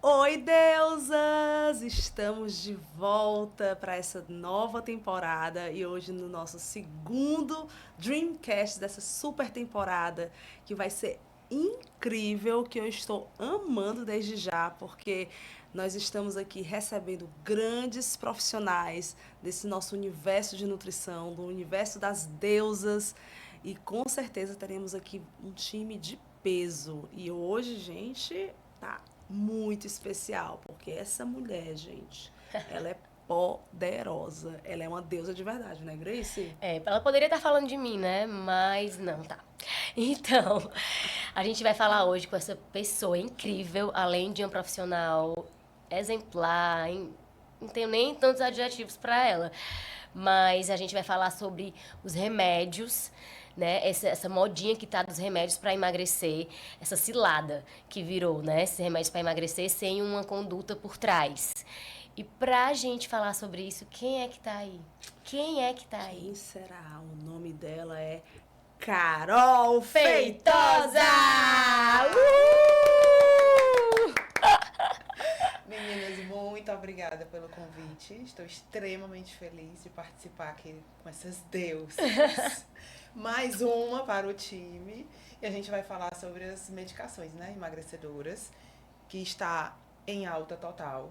Oi, deusas! Estamos de volta para essa nova temporada e hoje no nosso segundo Dreamcast dessa super temporada que vai ser incrível, que eu estou amando desde já, porque nós estamos aqui recebendo grandes profissionais desse nosso universo de nutrição, do universo das deusas e com certeza teremos aqui um time de peso. E hoje, gente, tá muito especial, porque essa mulher, gente, ela é poderosa. Ela é uma deusa de verdade, né, Grace? Ela poderia estar falando de mim, né? Mas não, tá. Então, a gente vai falar hoje com essa pessoa incrível, além de um profissional exemplar, não tenho nem tantos adjetivos para ela. Mas a gente vai falar sobre os remédios, né? Essa modinha que tá dos remédios para emagrecer, essa cilada que virou, né? Esses remédios para emagrecer sem uma conduta por trás. E pra gente falar sobre isso, quem é que tá aí? Quem é que tá aí? Quem será? O nome dela é Carol Feitosa! Feitosa! Meninas, muito obrigada pelo convite. Estou extremamente feliz de participar aqui com essas deusas. Mais uma para o time. E a gente vai falar sobre as medicações, né, emagrecedoras, que está em alta total.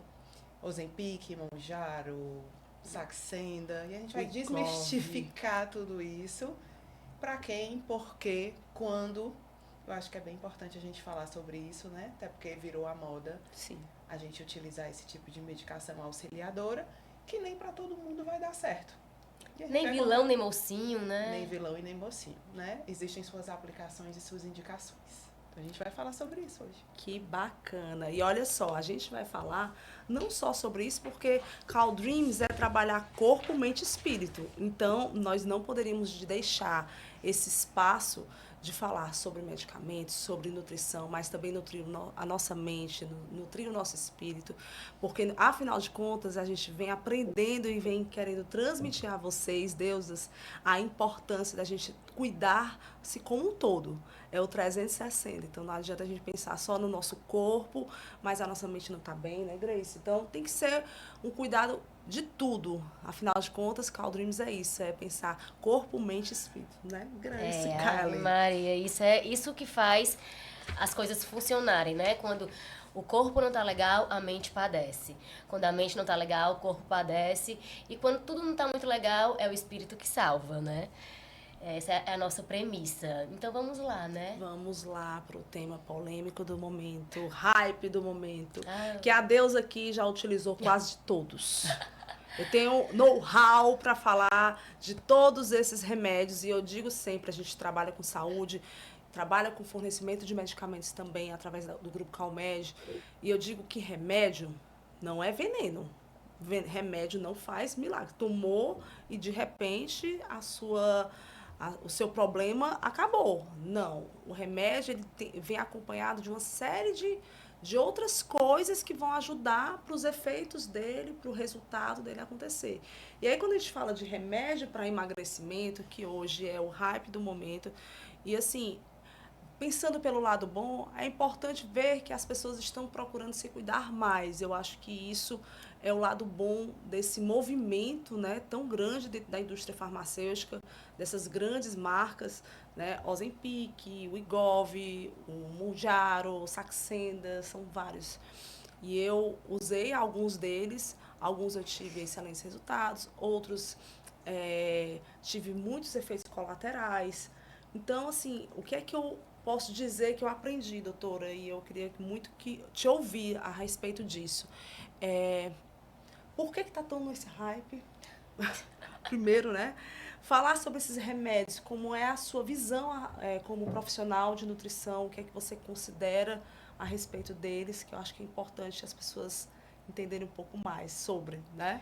Ozempic, Mounjaro, Saxenda. E a gente vai Wegovy. desmistificar tudo isso. Para quem, por quê, quando. Eu acho que é bem importante a gente falar sobre isso, né? Até porque virou a moda Sim. a gente utilizar esse tipo de medicação auxiliadora, que nem para todo mundo vai dar certo. Nem vilão, nem mocinho, né? Nem vilão e nem mocinho, né? Existem suas aplicações e suas indicações. Então a gente vai falar sobre isso hoje. Que bacana. E olha só, a gente vai falar não só sobre isso, porque Call Dreams é trabalhar corpo, mente e espírito. Então, nós não poderíamos deixar esse espaço de falar sobre medicamentos, sobre nutrição, mas também nutrir a nossa mente, nutrir o nosso espírito, porque afinal de contas a gente vem aprendendo e vem querendo transmitir a vocês, deusas, a importância da gente cuidar-se como um todo. É o 360. Então não adianta a gente pensar só no nosso corpo, mas a nossa mente não está bem, né, Grace? Então tem que ser um cuidado de tudo. Afinal de contas, Call Dreams é isso, é pensar corpo, mente e espírito, né? Grace, Ave Kylie. Maria, isso é isso que faz as coisas funcionarem, né? Quando o corpo não tá legal, a mente padece. Quando a mente não tá legal, o corpo padece. E quando tudo não tá muito legal, é o espírito que salva, né? Essa é a nossa premissa. Então vamos lá, né? Vamos lá para o tema polêmico do momento, hype do momento, Ah. que a deusa aqui já utilizou quase todos. Eu tenho know-how para falar de todos esses remédios e eu digo sempre, a gente trabalha com saúde, trabalha com fornecimento de medicamentos também através do grupo Calmed, e eu digo que remédio não é veneno. Remédio não faz milagre. Tomou e de repente o seu problema acabou. Não. O remédio vem acompanhado de uma série de outras coisas que vão ajudar para os efeitos dele, para o resultado dele acontecer. E aí, quando a gente fala de remédio para emagrecimento, que hoje é o hype do momento, e assim, pensando pelo lado bom, é importante ver que as pessoas estão procurando se cuidar mais. Eu acho que isso é o lado bom desse movimento, né, tão grande da indústria farmacêutica, dessas grandes marcas, né, Ozempic, Wegovy, o Mounjaro, o Saxenda, são vários. E eu usei alguns deles, alguns eu tive excelentes resultados, outros tive muitos efeitos colaterais. Então, assim, o que é que eu posso dizer que eu aprendi, doutora? E eu queria muito que te ouvir a respeito disso. Por que está tão nesse hype? Primeiro, né? Falar sobre esses remédios, como é a sua visão como profissional de nutrição, o que é que você considera a respeito deles, que eu acho que é importante as pessoas entenderem um pouco mais sobre, né?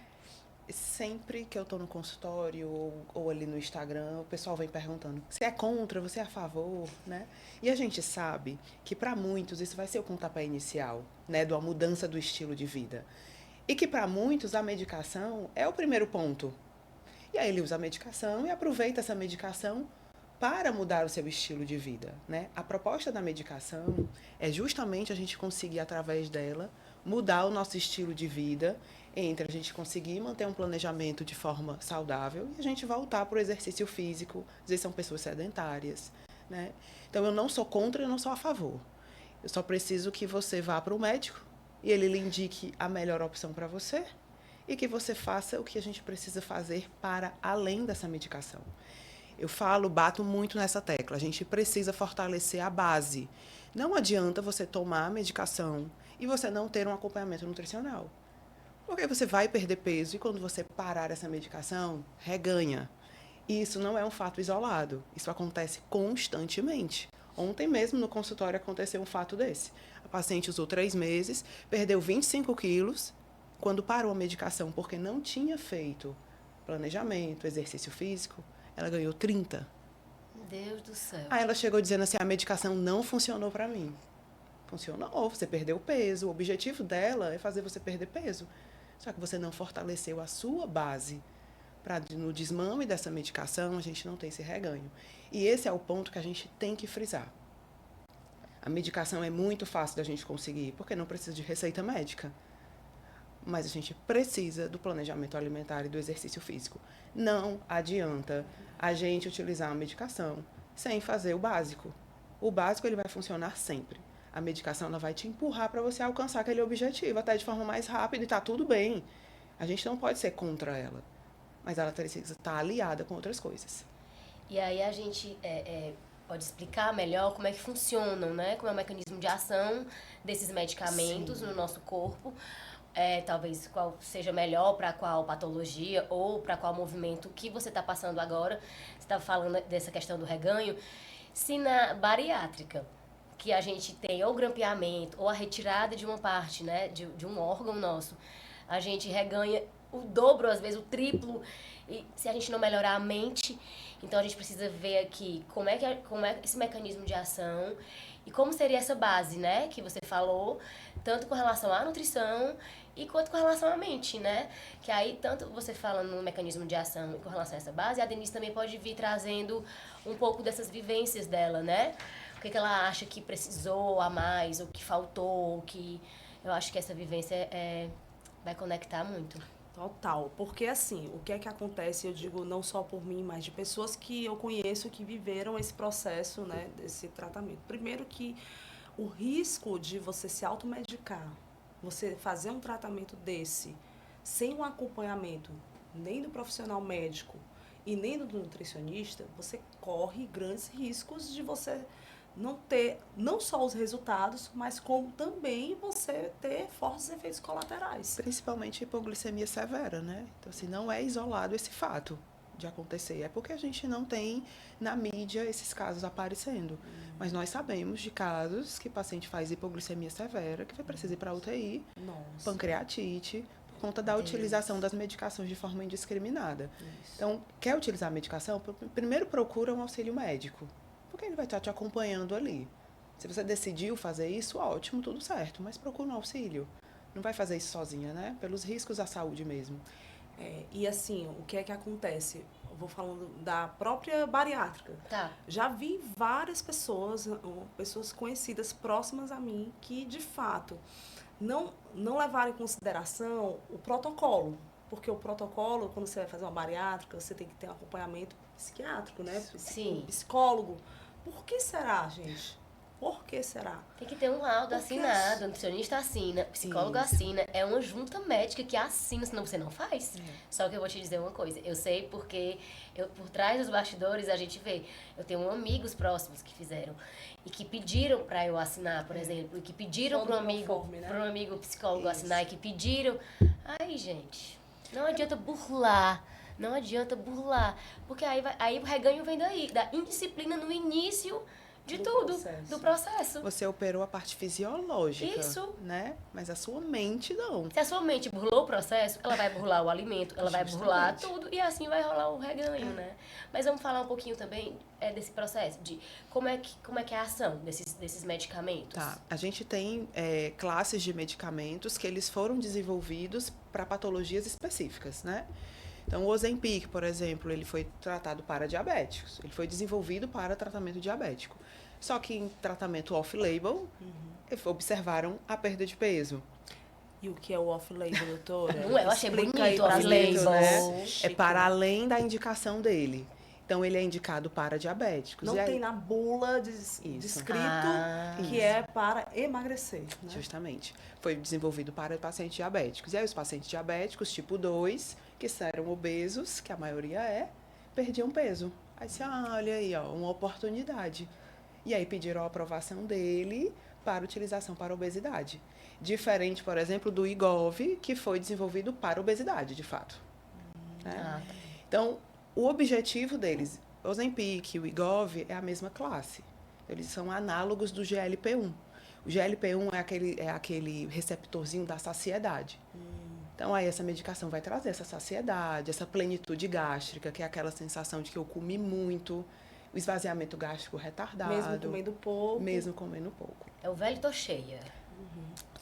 Sempre que eu tô no consultório ou ali no Instagram, o pessoal vem perguntando: você é contra, você é a favor, né? E a gente sabe que para muitos isso vai ser o pontapé inicial, né, de uma mudança do estilo de vida. E que para muitos a medicação é o primeiro ponto. E aí ele usa a medicação e aproveita essa medicação para mudar o seu estilo de vida, né? A proposta da medicação é justamente a gente conseguir, através dela, mudar o nosso estilo de vida, entre a gente conseguir manter um planejamento de forma saudável e a gente voltar para o exercício físico. Às vezes são pessoas sedentárias, né? Então, eu não sou contra, eu não sou a favor. Eu só preciso que você vá para o médico e ele lhe indique a melhor opção para você e que você faça o que a gente precisa fazer para além dessa medicação. Eu bato muito nessa tecla. A gente precisa fortalecer a base. Não adianta você tomar a medicação e você não ter um acompanhamento nutricional. Porque você vai perder peso e quando você parar essa medicação, reganha. E isso não é um fato isolado. Isso acontece constantemente. Ontem mesmo no consultório aconteceu um fato desse. A paciente usou 3 meses, perdeu 25 quilos, quando parou a medicação porque não tinha feito planejamento, exercício físico, ela ganhou 30. Deus do céu. Aí ela chegou dizendo assim, a medicação não funcionou para mim. Funcionou, você perdeu peso. O objetivo dela é fazer você perder peso. Só que você não fortaleceu a sua base. Para no desmame dessa medicação, a gente não ter esse reganho. E esse é o ponto que a gente tem que frisar. A medicação é muito fácil da gente conseguir, porque não precisa de receita médica. Mas a gente precisa do planejamento alimentar e do exercício físico. Não adianta a gente utilizar a medicação sem fazer o básico. O básico ele vai funcionar sempre. A medicação ela vai te empurrar para você alcançar aquele objetivo, até de forma mais rápida, e está tudo bem. A gente não pode ser contra ela, mas ela precisa estar aliada com outras coisas. E aí a gente pode explicar melhor como é que funcionam, né? Como é o mecanismo de ação desses medicamentos no nosso corpo. Talvez qual seja melhor para qual patologia ou para qual movimento que você está passando agora. Você estava falando dessa questão do reganho. Se na bariátrica, que a gente tem ou grampeamento ou a retirada de uma parte, né, de um órgão nosso, a gente reganha o dobro, às vezes o triplo, e se a gente não melhorar a mente, então a gente precisa ver aqui como é esse mecanismo de ação e como seria essa base, né, que você falou, tanto com relação à nutrição e quanto com relação à mente, né? Que aí, tanto você falando no mecanismo de ação e com relação a essa base, a Denise também pode vir trazendo um pouco dessas vivências dela, né? O que ela acha que precisou a mais, ou que faltou, que eu acho que essa vivência vai conectar muito. Total, porque assim, o que é que acontece, eu digo não só por mim, mas de pessoas que eu conheço que viveram esse processo, né, desse tratamento. Primeiro que o risco de você se automedicar, você fazer um tratamento desse, sem um acompanhamento nem do profissional médico e nem do nutricionista, você corre grandes riscos de você não ter não só os resultados, mas como também você ter fortes efeitos colaterais. Principalmente hipoglicemia severa, né? Então, assim, não é isolado esse fato de acontecer. É porque a gente não tem na mídia esses casos aparecendo. Mas nós sabemos de casos que o paciente faz hipoglicemia severa, que vai precisar ir para UTI, pancreatite, por conta da utilização das medicações de forma indiscriminada. Isso. Então, quer utilizar a medicação? Primeiro procura um auxílio médico, porque ele vai estar te acompanhando ali. Se você decidiu fazer isso, ótimo, tudo certo, mas procura um auxílio. Não vai fazer isso sozinha, né? Pelos riscos à saúde mesmo. E assim, o que é que acontece? Eu vou falando da própria bariátrica. Tá. Já vi várias pessoas conhecidas próximas a mim, que de fato não levaram em consideração o protocolo. Porque o protocolo, quando você vai fazer uma bariátrica, você tem que ter um acompanhamento psiquiátrico, né? Sim. Psicólogo. Por que será, gente? Por que será? Tem que ter um laudo assinado, o nutricionista assina, o psicólogo assina, é uma junta médica que assina, senão você não faz. Só que eu vou te dizer uma coisa, eu sei porque por trás dos bastidores a gente vê, eu tenho amigos próximos que fizeram e que pediram para eu assinar, por exemplo, e que pediram para um amigo psicólogo assinar e que pediram. Ai, gente, não adianta burlar. Não adianta burlar, porque aí o reganho vem daí, da indisciplina no início do processo. Você operou a parte fisiológica, isso, né? Mas a sua mente não. Se a sua mente burlou o processo, ela vai burlar o alimento, ela vai burlar tudo e assim vai rolar o reganho, né? Mas vamos falar um pouquinho também desse processo, de como é que é a ação desses medicamentos. Tá, a gente tem classes de medicamentos que eles foram desenvolvidos para patologias específicas, né? Então, o Ozempic, por exemplo, ele foi tratado para diabéticos. Ele foi desenvolvido para tratamento diabético. Só que em tratamento off-label, observaram a perda de peso. E o que é o off-label, doutora? Não é, eu achei Explica bonito aí pra off-label, gente. né? É Chique. para além da indicação dele. Então, ele é indicado para diabéticos. Não E aí, tem na bula descrito que Isso. é para emagrecer, né? Justamente. Foi desenvolvido para pacientes diabéticos. E aí, os pacientes diabéticos tipo 2, que eram obesos, que a maioria perdiam peso. Aí você, olha aí, ó, uma oportunidade. E aí pediram a aprovação dele para utilização para obesidade. Diferente, por exemplo, do IGOV, que foi desenvolvido para obesidade, de fato. Né? Tá. Então, o objetivo deles, o Ozempic e o IGOV, é a mesma classe. Eles são análogos do GLP-1. O GLP-1 é aquele receptorzinho da saciedade. Então, aí essa medicação vai trazer essa saciedade, essa plenitude gástrica, que é aquela sensação de que eu comi muito, o esvaziamento gástrico retardado. Mesmo comendo pouco. Mesmo comendo pouco. É o velho tô cheia.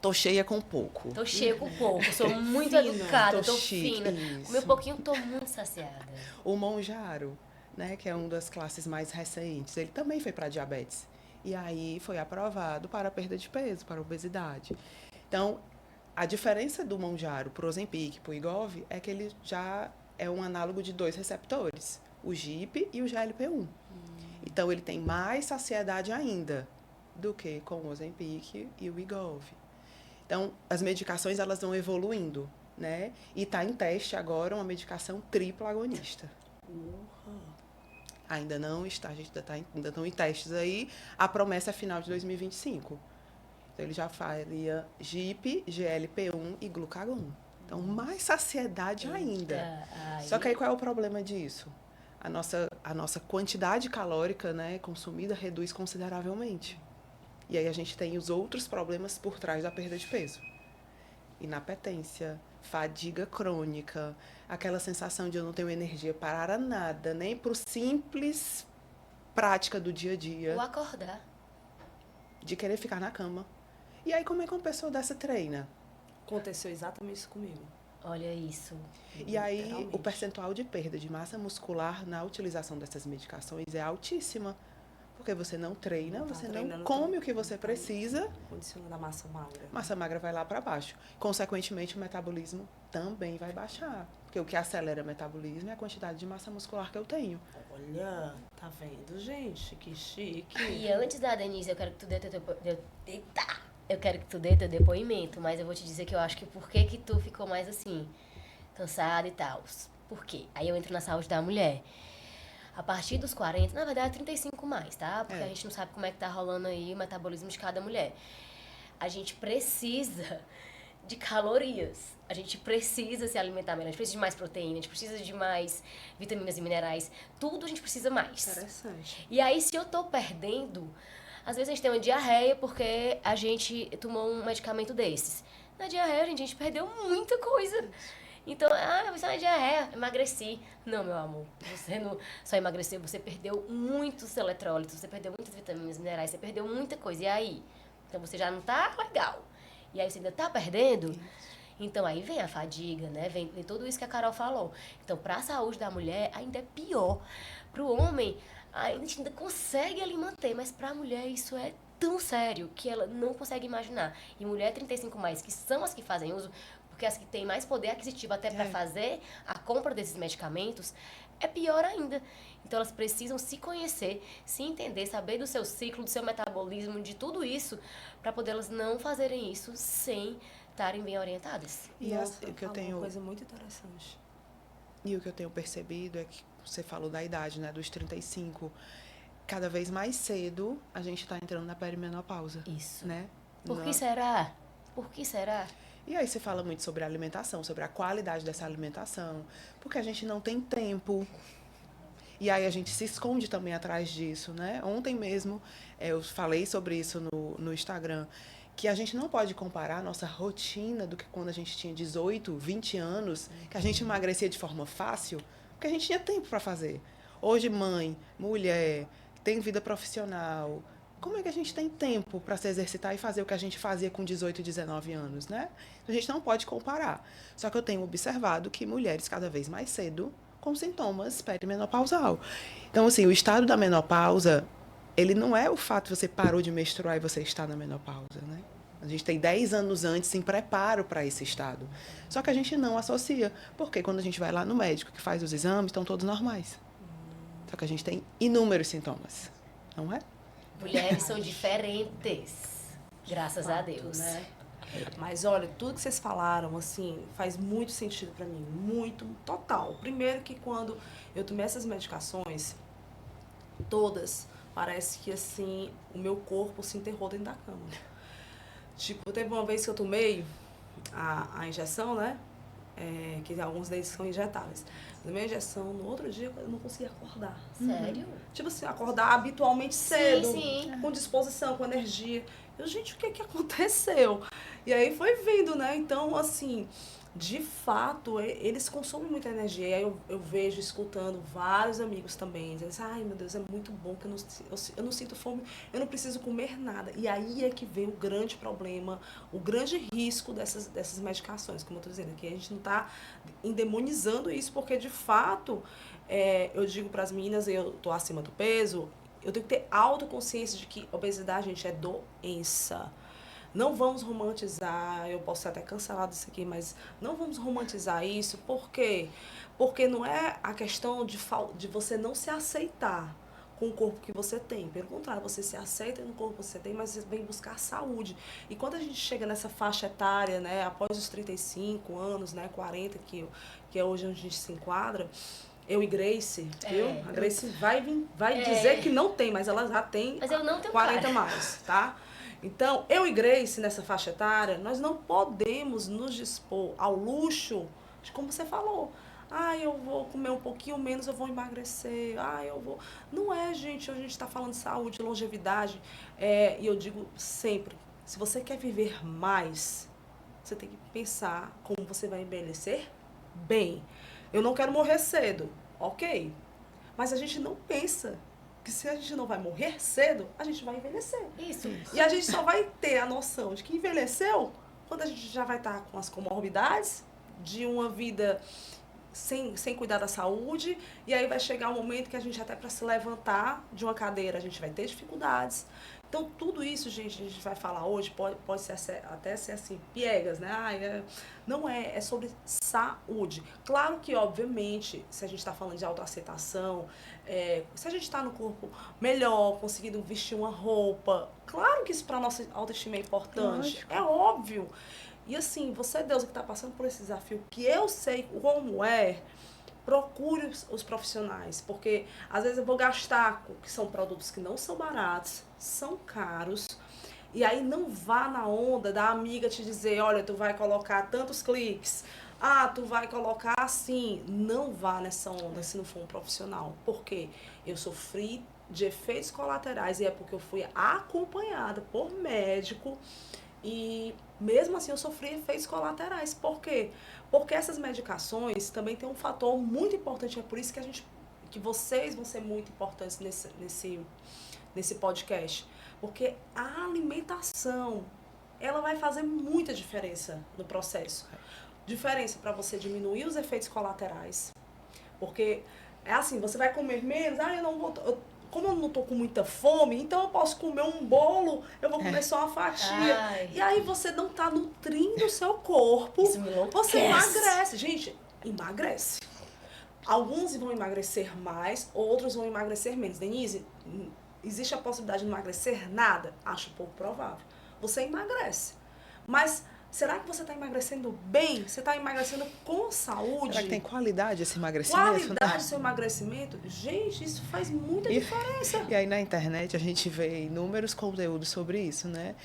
Tô cheia com pouco. Tô cheia com pouco, sou muito Fina, educada, tô tô chique, fina. isso. Comi um pouquinho, tô muito saciada. O Monjaro, né, que é uma das classes mais recentes, ele também foi para diabetes. E aí foi aprovado para perda de peso, para obesidade. Então, a diferença do Monjaro para o Ozempic, para o IGOV, é que ele já é um análogo de 2 receptores, o GIP e o GLP-1. Então, ele tem mais saciedade ainda do que com o Ozempic e o IGOV. Então, as medicações, elas vão evoluindo, né? E está em teste agora uma medicação tripla agonista. Ainda não está, a gente ainda estão em testes aí. A promessa é final de 2025. Então, ele já faria GIP, GLP-1 e glucagon. Então, mais saciedade ainda. Só que aí qual é o problema disso? A nossa quantidade calórica, né, consumida reduz consideravelmente. E aí a gente tem os outros problemas por trás da perda de peso. Inapetência, fadiga crônica, aquela sensação de eu não tenho energia para nada, nem para o simples prática do dia a dia. Ou acordar. De querer ficar na cama. E aí como é que uma pessoa dessa treina? Aconteceu exatamente isso comigo. Olha isso. E aí Literalmente. o percentual de perda de massa muscular na utilização dessas medicações é altíssima. Porque você não treina, Não tá você não treinando, come tá- o que você precisa, Condicionando a massa magra. massa magra vai lá para baixo. Consequentemente, o metabolismo também vai baixar. Porque o que acelera o metabolismo é a quantidade de massa muscular que eu tenho. Olha, tá vendo, gente? Que chique. E antes da Denise, eu quero que tu dê teu Eita! Eu quero que tu dê teu depoimento, mas eu vou te dizer que eu acho que por que que tu ficou mais assim, cansada e tal. Por quê? Aí eu entro na saúde da mulher. A partir dos 40, na verdade 35 mais, tá? Porque a gente não sabe como é que tá rolando aí o metabolismo de cada mulher. A gente precisa de calorias. A gente precisa se alimentar melhor. A gente precisa de mais proteína, a gente precisa de mais vitaminas e minerais. Tudo a gente precisa mais. Interessante. E aí, se eu tô perdendo, às vezes a gente tem uma diarreia porque a gente tomou um medicamento desses. Na diarreia, gente, a gente perdeu muita coisa. Então, você é uma diarreia, emagreci. Não, meu amor, você não só emagreceu, você perdeu muitos eletrólitos, você perdeu muitas vitaminas, minerais, você perdeu muita coisa. E aí? Então, você já não tá legal. E aí, você ainda tá perdendo? Então, aí vem a fadiga, né? Vem tudo isso que a Carol falou. Então, para a saúde da mulher, ainda é pior. Para o homem, a gente ainda consegue ali manter, mas para a mulher isso é tão sério que ela não consegue imaginar. E mulher 35 mais, que são as que fazem uso, porque as que têm mais poder aquisitivo até para fazer a compra desses medicamentos, é pior ainda. Então, elas precisam se conhecer, se entender, saber do seu ciclo, do seu metabolismo, de tudo isso, para poder elas não fazerem isso sem estarem bem orientadas. E Nossa, o que eu falou tenho uma coisa muito interessante. E o que eu tenho percebido é que você falou da idade, né, dos 35, cada vez mais cedo a gente está entrando na perimenopausa. Isso. Né? Por que será? Por que será? E aí se fala muito sobre a alimentação, sobre a qualidade dessa alimentação, porque a gente não tem tempo. E aí a gente se esconde também atrás disso, né? Ontem mesmo eu falei sobre isso no Instagram, que a gente não pode comparar a nossa rotina do que quando a gente tinha 18, 20 anos, que a gente emagrecia de forma fácil, porque a gente tinha tempo para fazer. Hoje, mãe, mulher, tem vida profissional, como é que a gente tem tempo para se exercitar e fazer o que a gente fazia com 18, 19 anos, né? A gente não pode comparar. Só que eu tenho observado que mulheres cada vez mais cedo com sintomas perimenopausal. Então, assim, o estado da menopausa, ele não é o fato de você parou de menstruar e você está na menopausa, né? A gente tem 10 anos antes em preparo para esse estado. Só que a gente não associa, porque quando a gente vai lá no médico que faz os exames, estão todos normais. Só que a gente tem inúmeros sintomas, não é? Mulheres são diferentes, graças a Deus. Né? Mas olha, tudo que vocês falaram, assim, faz muito sentido para mim, muito, total. Primeiro que quando eu tomei essas medicações, todas, parece que assim, o meu corpo se enterrou dentro da cama. Tipo, teve uma vez que eu tomei a injeção, né? Que alguns deles são injetáveis. Eu tomei a injeção, no outro dia eu não conseguia acordar. Sério? Tipo assim, acordar habitualmente cedo, sim. com disposição, com energia. Eu, gente, o que que aconteceu? E aí foi vindo, né? Então, assim, de fato, eles consomem muita energia. E aí eu vejo, escutando vários amigos também, dizendo assim, ai meu Deus, é muito bom que eu não sinto fome, eu não preciso comer nada. E aí é que vem o grande problema, o grande risco dessas medicações, como eu estou dizendo aqui. A gente não está endemonizando isso, porque de fato, eu digo para as meninas, eu estou acima do peso, eu tenho que ter autoconsciência de que obesidade, gente, é doença. Não vamos romantizar, eu posso ser até cancelado isso aqui, mas não vamos romantizar isso, por quê? Porque não é a questão de você não se aceitar com o corpo que você tem. Pelo contrário, você se aceita no corpo que você tem, mas você vem buscar saúde. E quando a gente chega nessa faixa etária, né, após os 35 anos, né, 40, que é hoje onde a gente se enquadra, eu e Grace, viu? A Grace vai dizer que não tem, mas ela já tem, mas eu não tenho 40 cara. mais, tá? Então, eu e Grace, nessa faixa etária, nós não podemos nos dispor ao luxo de, como você falou, eu vou comer um pouquinho menos, eu vou emagrecer, eu vou... Não é, gente, a gente está falando de saúde, longevidade, e eu digo sempre, se você quer viver mais, você tem que pensar como você vai envelhecer bem. Eu não quero morrer cedo, ok, mas a gente não pensa que se a gente não vai morrer cedo, a gente vai envelhecer. Isso. E a gente só vai ter a noção de que envelheceu quando a gente já vai estar com as comorbidades, de uma vida sem cuidar da saúde, e aí vai chegar um momento que a gente até para se levantar de uma cadeira, a gente vai ter dificuldades. Então, tudo isso, gente, a gente vai falar hoje, pode ser até ser assim, piegas, né? Não é sobre saúde. Claro que, obviamente, se a gente está falando de autoaceitação, se a gente está no corpo melhor, conseguindo vestir uma roupa, claro que isso para a nossa autoestima é importante, Lógico. é óbvio. E assim, você, Deus, que está passando por esse desafio, que eu sei como procure os profissionais, porque às vezes eu vou gastar, que são produtos que não são baratos, são caros, e aí não vá na onda da amiga te dizer, olha, tu vai colocar tantos cliques, tu vai colocar assim. Não vá nessa onda se não for um profissional, porque eu sofri de efeitos colaterais, e é porque eu fui acompanhada por médico, e mesmo assim eu sofri efeitos colaterais. Por quê? Porque essas medicações também tem um fator muito importante, é por isso que vocês vão ser muito importantes nesse podcast. Porque a alimentação, ela vai fazer muita diferença no processo. Diferença para você diminuir os efeitos colaterais. Porque é assim, você vai comer menos, eu não vou... Como eu não tô com muita fome, então eu posso comer um bolo, eu vou comer só uma fatia. Ai. E aí você não tá nutrindo o seu corpo. Isso me enlouquece. Você emagrece. Gente, emagrece. Alguns vão emagrecer mais, outros vão emagrecer menos. Denise, existe a possibilidade de emagrecer nada? Acho pouco provável. Você emagrece. Mas será que você está emagrecendo bem? Você está emagrecendo com saúde? Será que tem qualidade esse emagrecimento? Qualidade do seu emagrecimento? Gente, isso faz muita diferença. E aí na internet a gente vê inúmeros conteúdos sobre isso, né?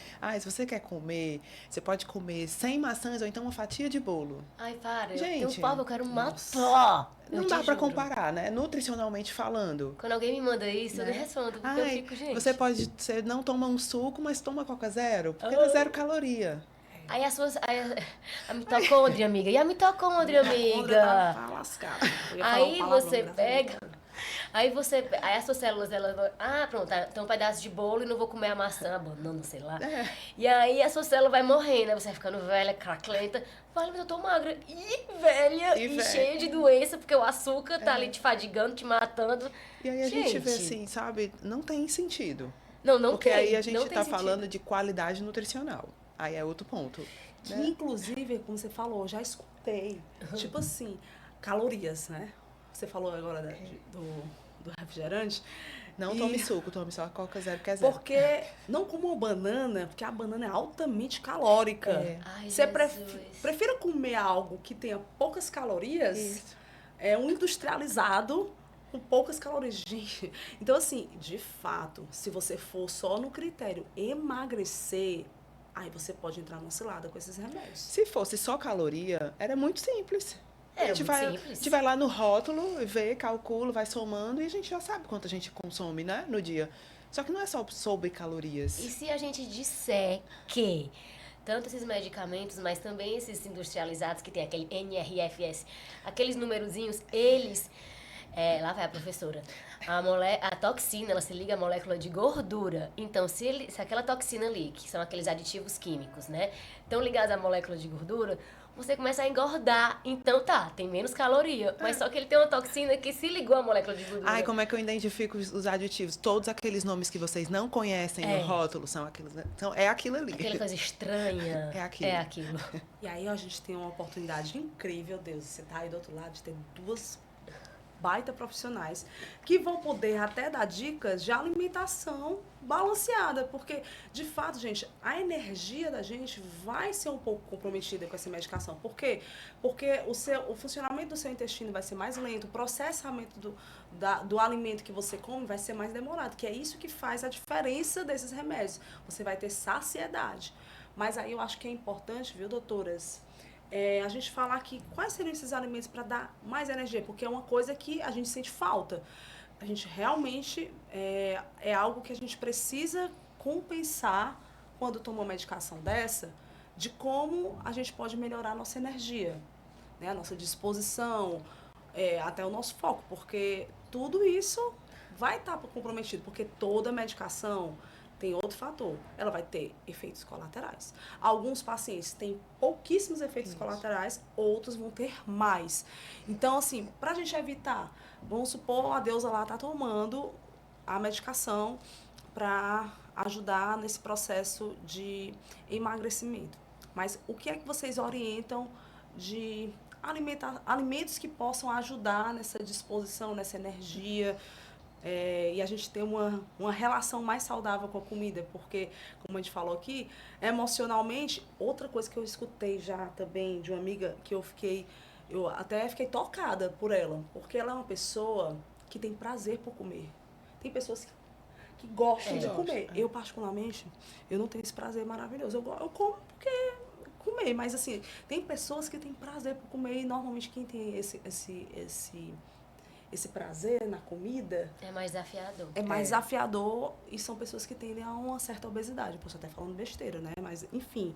Se você quer comer, você pode comer 100 maçãs ou então uma fatia de bolo. Ai, para. Gente, eu tenho pau, eu quero matar. Não dá pra comparar, né? Nutricionalmente falando. Quando alguém me manda isso, eu nem respondo, porque eu fico, gente... Você não toma um suco, mas toma Coca Zero, porque é 0 caloria. Aí a mitocôndria, amiga. E a mitocôndria, amiga? Tá lascada. Aí você pega... Aí as suas células, elas vão... pronto, então um pedaço de bolo e não vou comer a maçã, a banana, sei lá. E aí a sua célula vai morrendo, né? Você vai ficando velha, craclenta. Fala, mas eu tô magra. Velha e cheia de doença, porque o açúcar tá ali te fadigando, te matando. E aí a gente vê assim, sabe? Não tem sentido. Não porque tem. Aí a gente tá falando falando de qualidade nutricional. Aí é outro ponto. Que, Né? inclusive, como você falou, eu já escutei. Tipo assim, calorias, né? Você falou agora do refrigerante. Não E- tome suco, tome só a Coca zero, que é zero. Porque não como banana, porque a banana é altamente calórica. É. Ai, Você Jesus. prefira comer algo que tenha poucas calorias, Isso. um industrializado com poucas calorias. Gente, então assim, de fato, se você for só no critério emagrecer, aí você pode entrar numa cilada com esses remédios. Se fosse só caloria, era muito simples. Era a gente muito vai, simples. A gente vai lá no rótulo, vê, calcula, vai somando e a gente já sabe quanto a gente consome, né, no dia. Só que não é só sobre calorias. E se a gente disser que tanto esses medicamentos, mas também esses industrializados que tem aquele NRFS, aqueles numerozinhos, eles... lá vai a professora. A toxina, ela se liga à molécula de gordura. Então, se aquela toxina ali, que são aqueles aditivos químicos, né, estão ligados à molécula de gordura, você começa a engordar. Então, tem menos caloria. Mas só que ele tem uma toxina que se ligou à molécula de gordura. Ai, como é que eu identifico os aditivos? Todos aqueles nomes que vocês não conhecem no rótulo são aqueles, né? É aquilo ali. Aquela coisa estranha. É aquilo. É aquilo. E aí a gente tem uma oportunidade incrível, Deus, você tá aí do outro lado, de ter duas baita profissionais que vão poder até dar dicas de alimentação balanceada, porque de fato, gente, a energia da gente vai ser um pouco comprometida com essa medicação. Por quê? Porque o funcionamento do seu intestino vai ser mais lento, o processamento do alimento que você come vai ser mais demorado, que é isso que faz a diferença desses remédios. Você vai ter saciedade. Mas aí eu acho que é importante, viu, doutoras, a gente falar aqui quais seriam esses alimentos para dar mais energia, porque é uma coisa que a gente sente falta. A gente realmente é algo que a gente precisa compensar quando toma uma medicação dessa, de como a gente pode melhorar a nossa energia, né? A nossa disposição, até o nosso foco, porque tudo isso vai estar comprometido, porque toda medicação tem outro fator, ela vai ter efeitos colaterais. Alguns pacientes têm pouquíssimos efeitos colaterais, outros vão ter mais. Então, assim, para a gente evitar, vamos supor, a deusa lá está tomando a medicação para ajudar nesse processo de emagrecimento. Mas o que é que vocês orientam de alimentos que possam ajudar nessa disposição, nessa energia, e a gente ter uma relação mais saudável com a comida, porque, como a gente falou aqui, emocionalmente, outra coisa que eu escutei já também de uma amiga que eu até fiquei tocada por ela, porque ela é uma pessoa que tem prazer por comer. Tem pessoas que gostam de comer. Eu, particularmente, eu não tenho esse prazer maravilhoso. Eu como porque comer, mas assim, tem pessoas que têm prazer por comer e normalmente quem tem esse prazer na comida É mais desafiador. é mais desafiador e são pessoas que tendem a uma certa obesidade. Posso até falando besteira, né? Mas, enfim.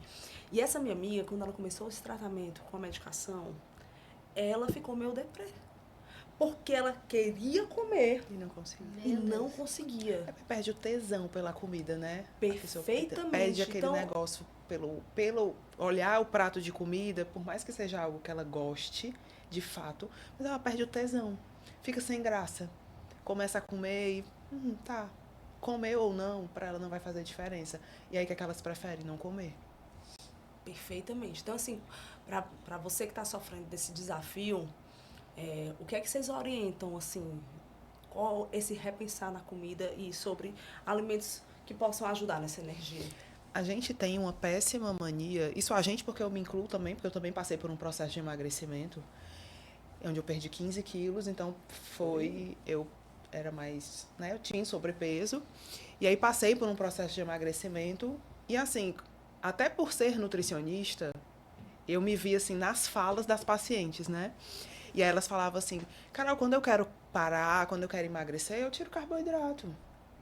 E essa minha amiga, quando ela começou esse tratamento com a medicação, ela ficou meio deprê. Porque ela queria comer E não conseguia. e não conseguia. Perde o tesão pela comida, né? A pessoa Perfeitamente. perde aquele Então, negócio pelo olhar o prato de comida, por mais que seja algo que ela goste, de fato, mas ela perde o tesão. Fica sem graça. Começa a comer e, tá, comer ou não, para ela não vai fazer diferença. E aí o que é que elas preferem? Não comer. Perfeitamente. Então, assim, para você que está sofrendo desse desafio, o que é que vocês orientam, assim, qual esse repensar na comida e sobre alimentos que possam ajudar nessa energia? A gente tem uma péssima mania, isso a gente porque eu me incluo também, porque eu também passei por um processo de emagrecimento, onde eu perdi 15 quilos, então eu era mais, né, eu tinha sobrepeso, e aí passei por um processo de emagrecimento, e assim, até por ser nutricionista, eu me via assim nas falas das pacientes, né? E aí elas falavam assim, Carol, quando eu quero parar, quando eu quero emagrecer, eu tiro carboidrato,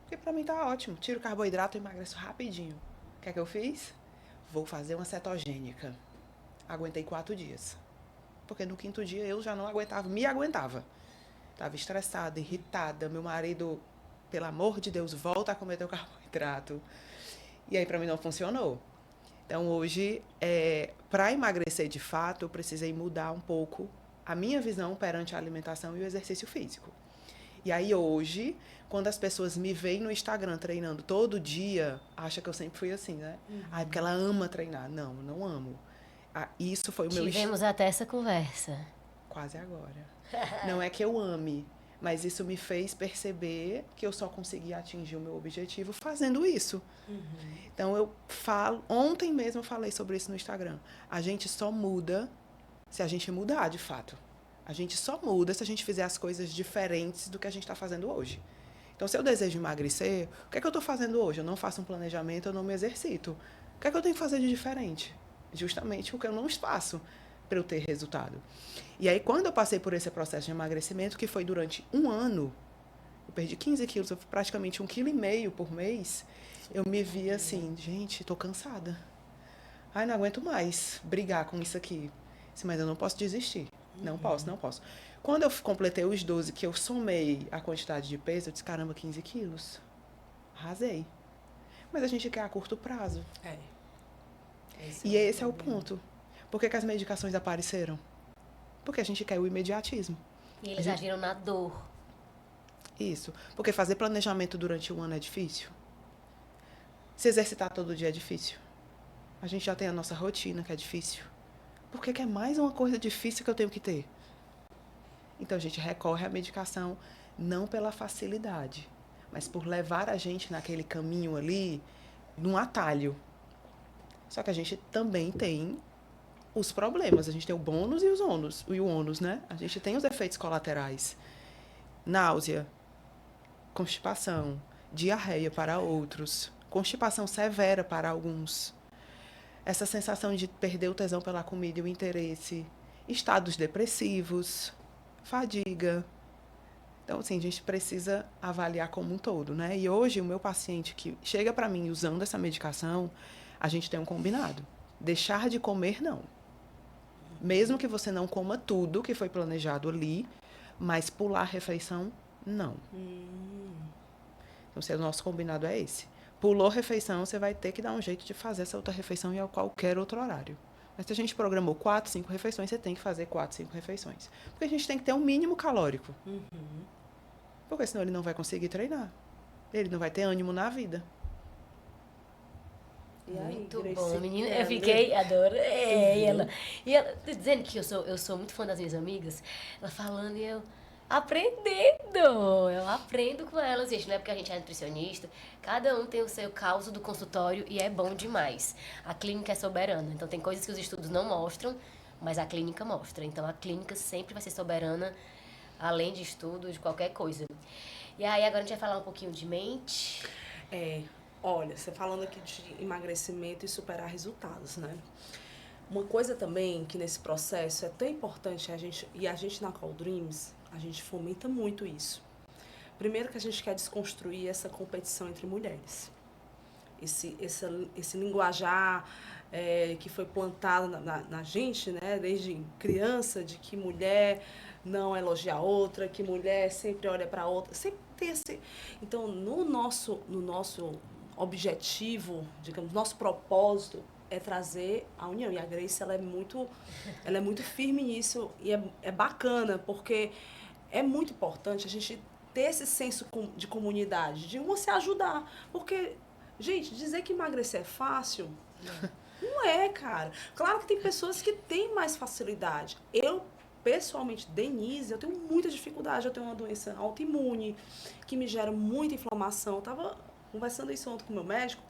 porque pra mim tá ótimo, tiro carboidrato e emagreço rapidinho. O que é que eu fiz? Vou fazer uma cetogênica. Aguentei 4 dias. Porque no 5º dia eu já não aguentava, me aguentava. Estava estressada, irritada. Meu marido, pelo amor de Deus, volta a comer teu carboidrato. E aí, para mim, não funcionou. Então, hoje, para emagrecer de fato, eu precisei mudar um pouco a minha visão perante a alimentação e o exercício físico. E aí hoje, quando as pessoas me veem no Instagram treinando todo dia, acha que eu sempre fui assim, né? Ah, porque ela ama treinar. Não, não amo. Ah, isso foi o meu Tivemos até essa conversa. quase agora. Não é que eu ame, mas isso me fez perceber que eu só conseguia atingir o meu objetivo fazendo isso. Então eu falo, ontem mesmo eu falei sobre isso no Instagram. A gente só muda se a gente mudar, de fato. A gente só muda se a gente fizer as coisas diferentes do que a gente está fazendo hoje. Então, se eu desejo emagrecer, o que é que eu estou fazendo hoje? Eu não faço um planejamento, eu não me exercito. O que é que eu tenho que fazer de diferente? Justamente o que eu não faço para eu ter resultado. E aí, quando eu passei por esse processo de emagrecimento, que foi durante um ano, eu perdi 15 quilos, eu praticamente 1,5 kg por mês, eu me via assim, gente, estou cansada. Ai, não aguento mais brigar com isso aqui. Mas eu não posso desistir. Não posso, não posso. Quando eu completei os 12, que eu somei a quantidade de peso, eu disse, caramba, 15 quilos. Arrasei. Mas a gente quer a curto prazo. E esse é o ponto. Por que as medicações apareceram? Porque a gente quer o imediatismo. E eles agiram na dor. Isso. Porque fazer planejamento durante um ano é difícil. Se exercitar todo dia é difícil. A gente já tem a nossa rotina, que é difícil. Por que é mais uma coisa difícil que eu tenho que ter? Então, a gente recorre à medicação não pela facilidade, mas por levar a gente naquele caminho ali, num atalho. Só que a gente também tem os problemas. A gente tem o bônus e os ônus. E o ônus, né? A gente tem os efeitos colaterais. Náusea, constipação, diarreia para outros, constipação severa para alguns. Essa sensação de perder o tesão pela comida e o interesse, estados depressivos, fadiga. Então, assim, a gente precisa avaliar como um todo, né? E hoje, o meu paciente que chega para mim usando essa medicação, a gente tem um combinado. Deixar de comer, não. Mesmo que você não coma tudo que foi planejado ali, mas pular a refeição, não. Então, se o nosso combinado é esse. Pulou refeição, você vai ter que dar um jeito de fazer essa outra refeição em qualquer outro horário. Mas se a gente programou 4, 5 refeições, você tem que fazer 4, 5 refeições. Porque a gente tem que ter um mínimo calórico. Porque senão ele não vai conseguir treinar. Ele não vai ter ânimo na vida. E aí, Muito Gracie, bom, menina. Eu fiquei, adorei ela. E ela, dizendo que eu sou muito fã das minhas amigas, ela falando e eu aprendendo. Eu aprendo com elas, gente. Não é porque a gente é nutricionista. Cada um tem o seu caos do consultório e é bom demais. A clínica é soberana. Então, tem coisas que os estudos não mostram, mas a clínica mostra. Então, a clínica sempre vai ser soberana, além de estudo, de qualquer coisa. E aí, agora a gente vai falar um pouquinho de mente. Olha, você falando aqui de emagrecimento e superar resultados, né? Uma coisa também que nesse processo é tão importante, a gente na Call Dreams, a gente fomenta muito isso. Primeiro que a gente quer desconstruir essa competição entre mulheres. Esse linguajar que foi plantado na gente, né, desde criança, de que mulher não elogia a outra, que mulher sempre olha para a outra, sempre tem esse... Então, no nosso objetivo, digamos, nosso propósito é trazer a união. E a Gracie, ela é muito firme nisso e é bacana, porque é muito importante a gente ter esse senso de comunidade, de uma se ajudar. Porque, gente, dizer que emagrecer é fácil, não é, cara. Claro que tem pessoas que têm mais facilidade. Eu, pessoalmente, Denise, eu tenho muita dificuldade. Eu tenho uma doença autoimune que me gera muita inflamação. Eu tava conversando isso ontem com o meu médico,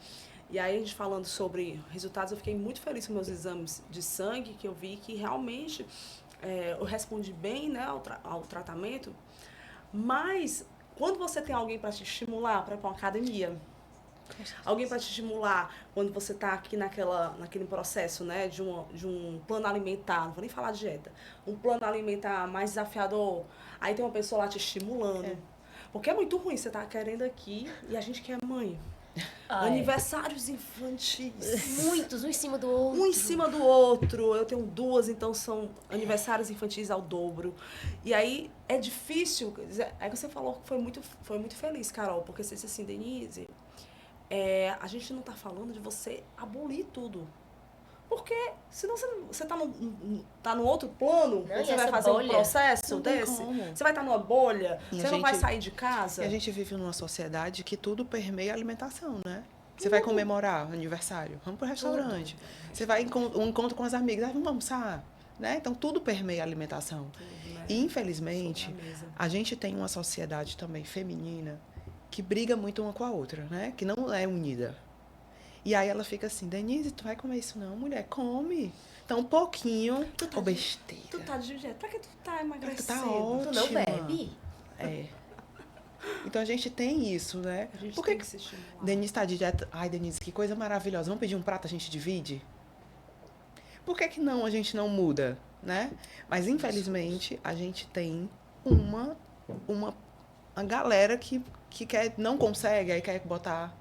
e aí a gente falando sobre resultados, eu fiquei muito feliz com meus exames de sangue, que eu vi que realmente eu respondi bem, né, ao tratamento, mas quando você tem alguém para te estimular para ir para uma academia, alguém para te estimular quando você está aqui naquele processo, né, de um plano alimentar, não vou nem falar de dieta, um plano alimentar mais desafiador, aí tem uma pessoa lá te estimulando. Porque é muito ruim, você tá querendo aqui e a gente quer mãe. Aniversários infantis. Muitos, um em cima do outro. Um em cima do outro. Eu tenho 2, então são aniversários infantis ao dobro. E aí é difícil. É que você falou que foi muito feliz, Carol, porque você disse assim, Denise, a gente não tá falando de você abolir tudo. Porque senão você tá no outro plano, Não, e você vai essa fazer bolha? um processo Não tem desse, como. você vai estar numa bolha, E você a não vai gente- sair de casa. E a gente vive numa sociedade que tudo permeia a alimentação, né? Você vai comemorar aniversário, vamos pro restaurante. Você vai um encontro com as amigas, vamos almoçar, né? Então tudo permeia a alimentação. Tudo, né? E infelizmente, Sobre a mesa. a gente tem uma sociedade também feminina que briga muito uma com a outra, né? Que não é unida. E aí ela fica assim, Denise, tu vai comer isso não, mulher? Come. Então um pouquinho, Tu tá ou de- besteira. Tu tá de dieta. Pra que tu tá emagrecendo? Tu tá Tu não ótima. bebe? É. Então a gente tem isso, né? A gente Por tem que que se estimular. Denise tá de dieta? Ai, Denise, que coisa maravilhosa. Vamos pedir um prato, a gente divide? Por que não a gente não muda, né? Mas infelizmente a gente tem uma galera que não consegue, aí quer botar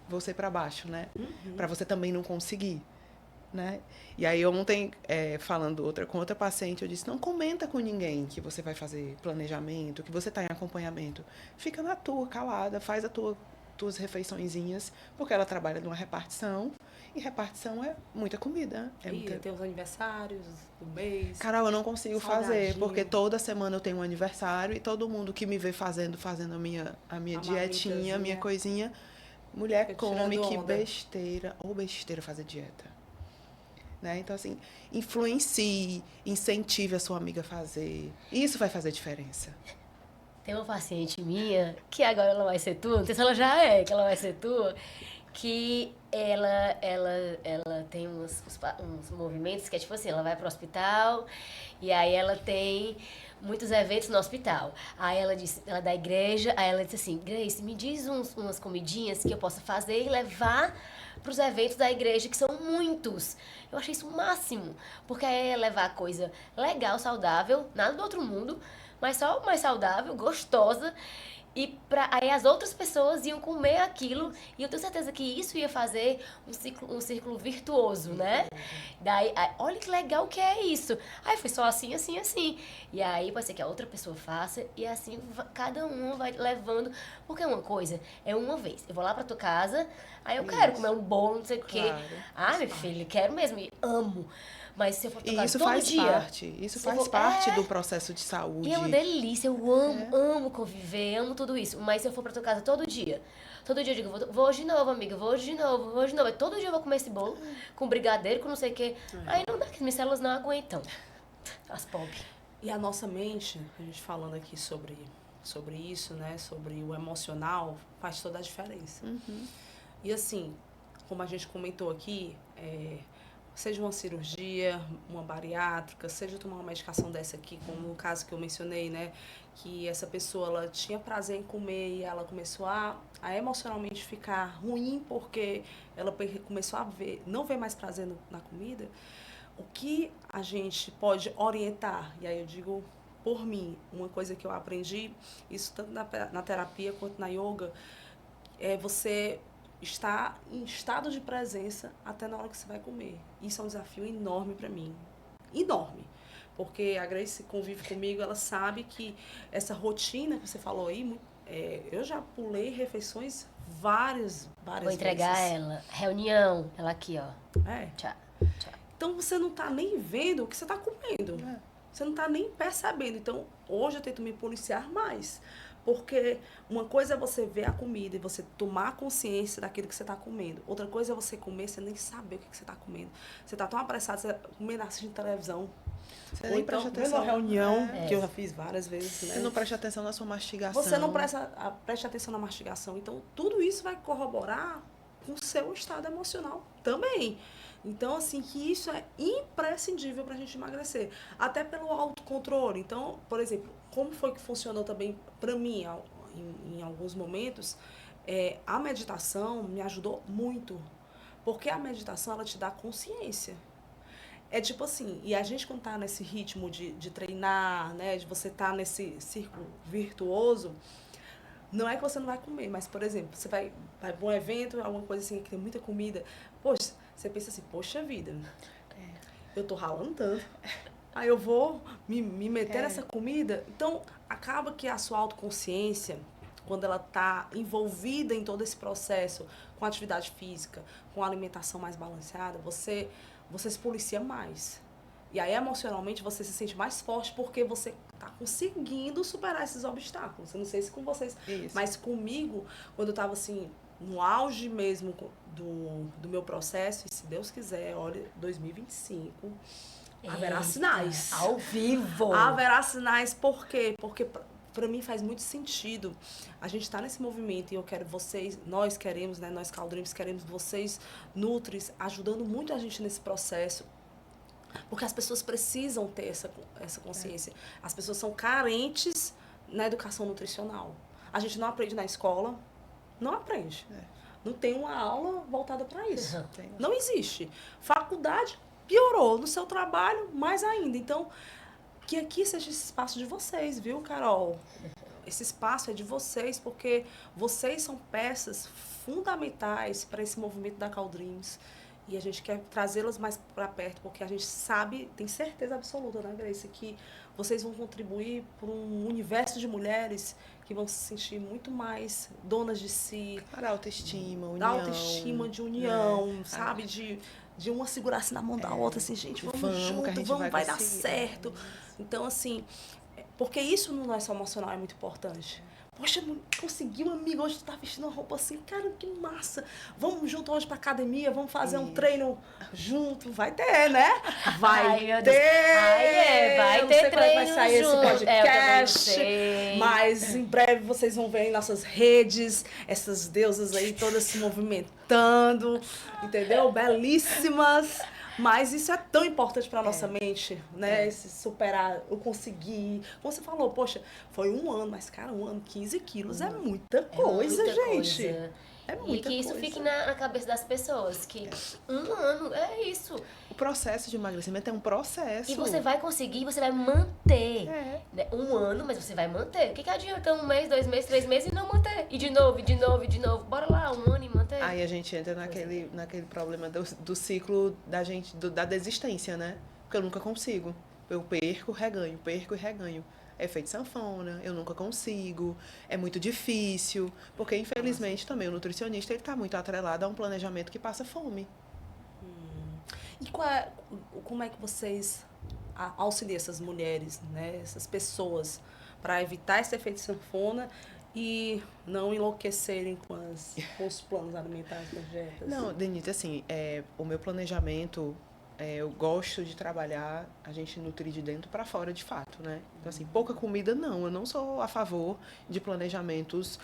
você para baixo, né? Para você também não conseguir, né? E aí ontem, falando com outra paciente, eu disse, não comenta com ninguém que você vai fazer planejamento, que você está em acompanhamento. Fica na tua, calada, faz tuas refeiçõezinhas, porque ela trabalha numa repartição, e repartição é muita comida. Tem os aniversários do mês. Carol, eu não consigo fazer, Salgadinho. porque toda semana eu tenho um aniversário e todo mundo que me vê fazendo a minha dietinha, a minha marmitazinha. coisinha, mulher Fica come, tirando que onda. besteira, ou besteira fazer dieta. Né? Então, assim, influencie, incentive a sua amiga a fazer. Isso vai fazer diferença. Tem uma paciente minha, que agora ela vai ser tua, não sei se ela já é, que ela vai ser tua, que ela tem uns movimentos que é tipo assim, ela vai pro hospital e aí ela tem muitos eventos no hospital. Aí ela disse, ela é da igreja, aí ela disse assim, Grace, me diz umas comidinhas que eu possa fazer e levar pros eventos da igreja, que são muitos. Eu achei isso o máximo, porque aí é levar coisa legal, saudável, nada do outro mundo, mas só mais saudável, gostosa. E aí as outras pessoas iam comer aquilo e eu tenho certeza que isso ia fazer um círculo virtuoso, né? Daí, olha que legal que é isso. Aí foi só assim, assim, assim. E aí pode ser que a outra pessoa faça e assim cada um vai levando. Porque uma coisa é uma vez. Eu vou lá pra tua casa, aí eu quero comer um bolo, não sei o quê. Claro, Ah, meu filho, quero mesmo e amo. Mas se eu for pra tua E casa isso todo faz dia... parte. Isso se faz eu for- parte é. do processo de saúde. E é uma delícia, eu amo conviver, amo tudo isso. Mas se eu for pra tua casa todo dia eu digo, vou hoje de novo, amiga, vou hoje de novo, vou hoje de novo. Aí todo dia eu vou comer esse bolo com brigadeiro, com não sei o quê. Aí não dá, que as minhas células não aguentam. As pobres. E a nossa mente, a gente falando aqui sobre isso, né? Sobre o emocional, faz toda a diferença. E assim, como a gente comentou aqui, seja uma cirurgia, uma bariátrica, seja tomar uma medicação dessa aqui, como no caso que eu mencionei, né? Que essa pessoa, ela tinha prazer em comer e ela começou a emocionalmente ficar ruim porque ela começou a não ver mais prazer na comida. O que a gente pode orientar, e aí eu digo por mim, uma coisa que eu aprendi, isso tanto na terapia quanto na yoga, é você estar em estado de presença até na hora que você vai comer. Isso é um desafio enorme para mim. Enorme. Porque a Grace convive comigo, ela sabe que essa rotina que você falou aí, eu já pulei refeições várias Vou entregar vezes. ela. Reunião. Ela aqui, ó. Tchau. Então você não tá nem vendo o que você tá comendo. Você não tá nem percebendo. Então hoje eu tento me policiar mais. Porque uma coisa é você ver a comida e você tomar consciência daquilo que você está comendo. Outra coisa é você comer sem nem saber o que você está comendo. Você está tão apressado, você está comendo, assistindo televisão. Você Ou nem então, presta vendo atenção. uma reunião, que eu já fiz várias vezes. Você Né? não presta atenção na sua mastigação. Você não presta atenção na mastigação. Então, tudo isso vai corroborar com o seu estado emocional também. Então, assim, que isso é imprescindível para a gente emagrecer. Até pelo autocontrole. Então, por exemplo, como foi que funcionou também para mim, em alguns momentos, a meditação me ajudou muito. Porque a meditação, ela te dá consciência. É tipo assim, e a gente quando tá nesse ritmo de treinar, né, de você tá nesse círculo virtuoso, não é que você não vai comer, mas, por exemplo, você vai para um evento, alguma coisa assim, que tem muita comida, poxa, você pensa assim, poxa vida, eu tô ralando tanto, aí eu vou me meter nessa comida, então acaba que a sua autoconsciência, quando ela tá envolvida em todo esse processo, com atividade física, com alimentação mais balanceada, você você se policia mais. E aí, emocionalmente, você se sente mais forte porque você tá conseguindo superar esses obstáculos. Eu não sei se com vocês, mas comigo, quando eu tava assim, no auge mesmo do meu processo, e se Deus quiser, olha, 2025, haverá sinais. Ao vivo! Haverá sinais, por quê? Porque para mim faz muito sentido. A gente está nesse movimento e eu quero vocês, nós queremos, né, nós Caldreams queremos vocês, Nutris, ajudando muito a gente nesse processo. Porque as pessoas precisam ter essa consciência. As pessoas são carentes na educação nutricional. A gente não aprende na escola, não aprende. Não tem uma aula voltada para isso. Não existe. Faculdade piorou, no seu trabalho mais ainda. Então, que aqui seja esse espaço de vocês, viu, Carol? Esse espaço é de vocês, porque vocês são peças fundamentais para esse movimento da Caldreams. E a gente quer trazê-las mais para perto, porque a gente sabe, tem certeza absoluta, né, Grace, que vocês vão contribuir para um universo de mulheres que vão se sentir muito mais donas de si. Para autoestima, união. Da autoestima, de união, sabe? De uma segurar-se na mão da outra, assim, gente, vamos junto, vai dar certo. Então, assim, porque isso no nosso emocional é muito importante. Poxa, consegui, amiga, hoje tu tá vestindo uma roupa assim, cara, que massa. Vamos junto hoje pra academia, vamos fazer um treino junto. Vai ter, né? Vai ter. Vai ter treino vai sair esse podcast, mas em breve vocês vão ver em nossas redes essas deusas aí todas se movimentando, entendeu? Belíssimas. Mas isso é tão importante para nossa mente, né? Esse superar, eu consegui. Como você falou, poxa, foi um ano, mas, cara, um ano, 15 quilos é muita coisa, gente. Coisa. É muita e que isso coisa. fique na cabeça das pessoas, que um ano é isso. O processo de emagrecimento é um processo. E você vai conseguir, você vai manter. Né? Um ano, mas você vai manter. O que adianta um mês, 2 meses, 3 meses e não manter? E de novo, e de novo, e de novo. Bora lá, um ano e manter. Aí a gente entra naquele problema do ciclo da gente, da desistência, né? Porque eu nunca consigo. Eu perco, reganho, perco e reganho. É efeito sanfona, eu nunca consigo, é muito difícil, porque infelizmente também o nutricionista ele está muito atrelado a um planejamento que passa fome. E como é que vocês auxiliam essas mulheres, né, essas pessoas, para evitar esse efeito sanfona e não enlouquecerem com os planos alimentares das dietas? Não, Denise, assim, o meu planejamento... eu gosto de trabalhar a gente nutrir de dentro para fora de fato, né? Então, assim, pouca comida não. Eu não sou a favor de planejamentos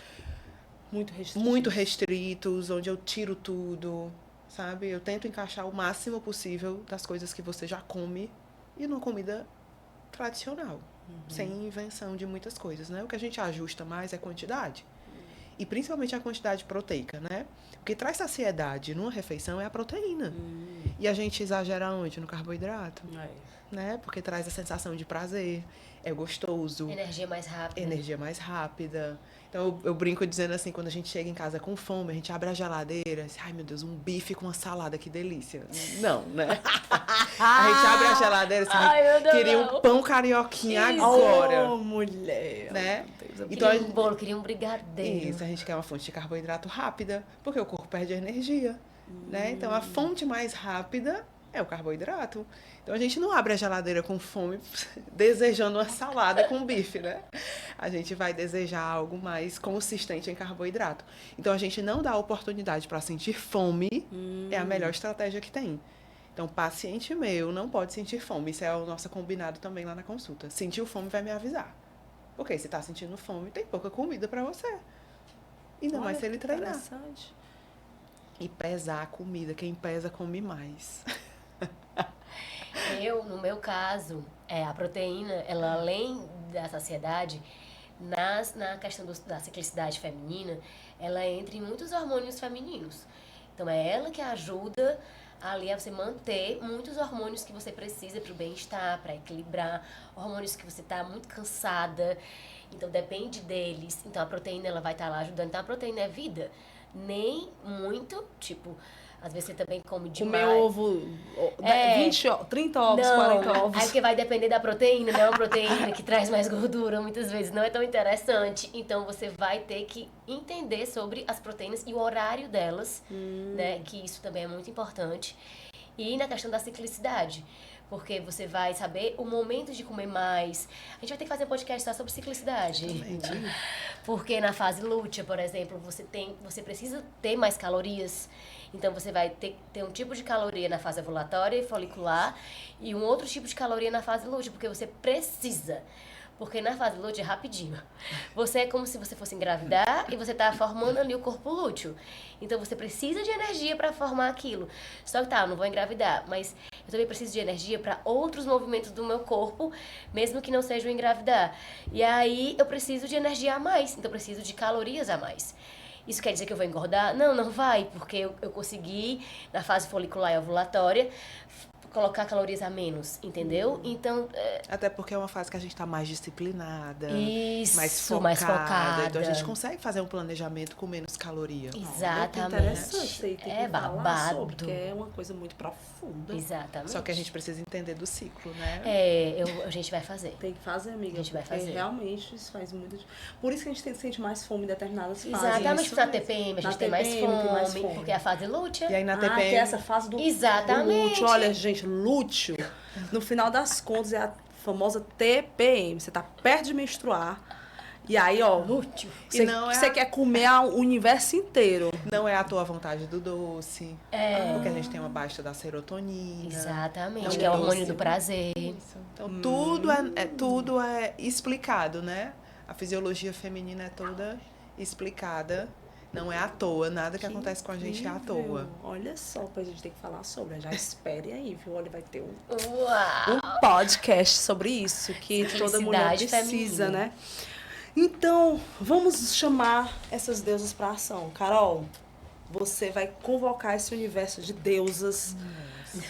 muito restritos, onde eu tiro tudo, sabe? Eu tento encaixar o máximo possível das coisas que você já come e numa comida tradicional, sem invenção de muitas coisas, né? O que a gente ajusta mais é quantidade. E principalmente a quantidade proteica, né? O que traz saciedade numa refeição é a proteína. E a gente exagera onde? No carboidrato. Né? Porque traz a sensação de prazer, é gostoso. Energia mais rápida. Então eu brinco dizendo assim, quando a gente chega em casa com fome, a gente abre a geladeira, assim, ai meu Deus, um bife com uma salada, que delícia. Não, né? A gente abre a geladeira assim, queria um pão carioquinha agora. Oh, mulher. Né? Então, queria um bolo, queria um brigadeiro. Isso, a gente quer uma fonte de carboidrato rápida, porque o corpo perde energia. Né? Então a fonte mais rápida é o carboidrato. Então a gente não abre a geladeira com fome desejando uma salada com bife, né? A gente vai desejar algo mais consistente em carboidrato. Então a gente não dá oportunidade para sentir fome, é a melhor estratégia que tem. Então, paciente meu não pode sentir fome. Isso é o nosso combinado também lá na consulta. Sentiu fome, vai me avisar. Porque se tá sentindo fome, tem pouca comida para você. Ainda mais se ele treinar. Interessante. E pesar a comida. Quem pesa, come mais. No meu caso, a proteína, ela além da saciedade, na questão da ciclicidade feminina, ela entra em muitos hormônios femininos. Então, é ela que ajuda ali a você manter muitos hormônios que você precisa para o bem-estar, para equilibrar, hormônios que você está muito cansada, então depende deles. Então, a proteína ela vai estar lá ajudando. Então, a proteína é vida. Nem muito, tipo... Às vezes você também come demais. Comer ovo, 30 ovos, não, 40 ovos. Aí porque vai depender da proteína, né? Uma proteína que traz mais gordura, muitas vezes não é tão interessante. Então, você vai ter que entender sobre as proteínas e o horário delas, né? Que isso também é muito importante. E na questão da ciclicidade, porque você vai saber o momento de comer mais. A gente vai ter que fazer um podcast só sobre ciclicidade. Porque na fase lútea, por exemplo, você precisa ter mais calorias. Então você vai ter um tipo de caloria na fase ovulatória e folicular e um outro tipo de caloria na fase lútea, porque você precisa. Porque na fase lútea é rapidinho. Você é como se você fosse engravidar e você tá formando ali o corpo lúteo. Então você precisa de energia para formar aquilo. Só que eu não vou engravidar, mas eu também preciso de energia para outros movimentos do meu corpo, mesmo que não seja o engravidar. E aí eu preciso de energia a mais, então eu preciso de calorias a mais. Isso quer dizer que eu vou engordar? Não, não vai, porque eu consegui, na fase folicular e ovulatória, colocar calorias a menos, entendeu? Então... Até porque é uma fase que a gente tá mais disciplinada, Isso, mais focada. focada. Então a gente consegue fazer um planejamento com menos caloria. Exatamente. Interessante isso aí, tem que falar babado. sobre, porque é uma coisa muito profunda. Exatamente. Só que a gente precisa entender do ciclo, né? A gente vai fazer. Tem que fazer, amiga. A gente vai porque fazer. realmente isso faz muito... Por isso que a gente sente mais fome em determinadas fases. Exatamente, Isso na mesmo. TPM a Na gente tem mais TPM tem mais fome, fome. porque é a fase lútea. E aí na Que TPM... é essa fase do Exatamente. lúteo. Olha, gente, lúteo, no final das contas, é a famosa TPM. Você tá perto de menstruar. E aí, ó, Lúteo. você, E não é você a- quer comer o universo inteiro. Não é à toa a vontade do doce. É. Porque a gente tem uma baixa da serotonina. Exatamente, Não que é o doce, hormônio do né? prazer. Isso. Então, tudo é explicado, né? A fisiologia feminina é toda explicada. Não é à toa. Nada que acontece com a gente é à Incrível. toa. Olha só, pois a gente tem que falar sobre. Já espere aí, viu? Olha, vai ter um Uau! podcast sobre isso, que toda mulher Simplicidade precisa, feminina. né? Então, vamos chamar essas deusas para ação. Carol, você vai convocar esse universo de deusas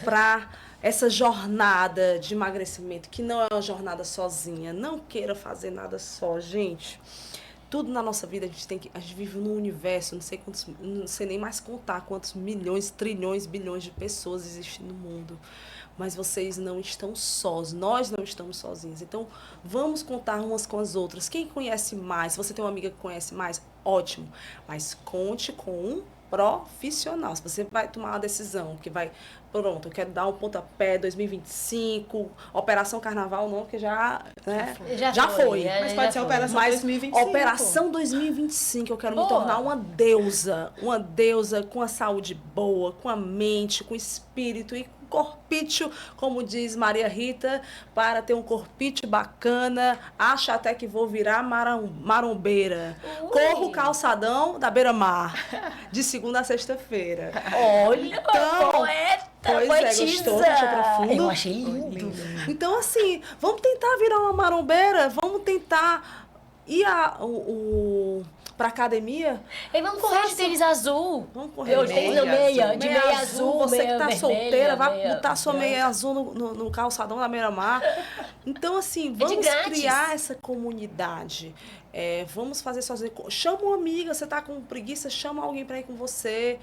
para essa jornada de emagrecimento, que não é uma jornada sozinha. Não queira fazer nada só, gente. Tudo na nossa vida a gente vive num universo, não sei nem mais contar quantos milhões, trilhões, bilhões de pessoas existem no mundo. Mas vocês não estão sós, nós não estamos sozinhos. Então, vamos contar umas com as outras. Quem conhece mais? Se você tem uma amiga que conhece mais, ótimo. Mas conte com um profissional. Se você vai tomar uma decisão que vai, pronto, eu quero dar um pontapé 2025, Operação Carnaval não, porque já, né? Já foi, foi. Mas pode ser a Operação Mas 2025. Operação 2025, eu quero me Boa. tornar uma deusa com a saúde boa, com a mente, com o espírito e com corpício, como diz Maria Rita, para ter um corpício bacana, acho até que vou virar marombeira. Ui. Corro o calçadão da beira-mar, de segunda a sexta-feira. Olha, Então, poeta, pois é, poetisa. gostou? Achou profundo? Eu achei lindo. Então, assim, vamos tentar virar uma marombeira, vamos tentar ir pra academia. E vamos correr de tênis azul. Vamos correr Eu de tênis meia meia, azul. de meia azul, você meia que tá vermelha, solteira, vai meia botar sua meia branca. azul no calçadão da beira-mar. Então, assim, de vamos grátis. criar essa comunidade. Vamos fazer sozinho. Chama uma amiga, você tá com preguiça, chama alguém para ir com você.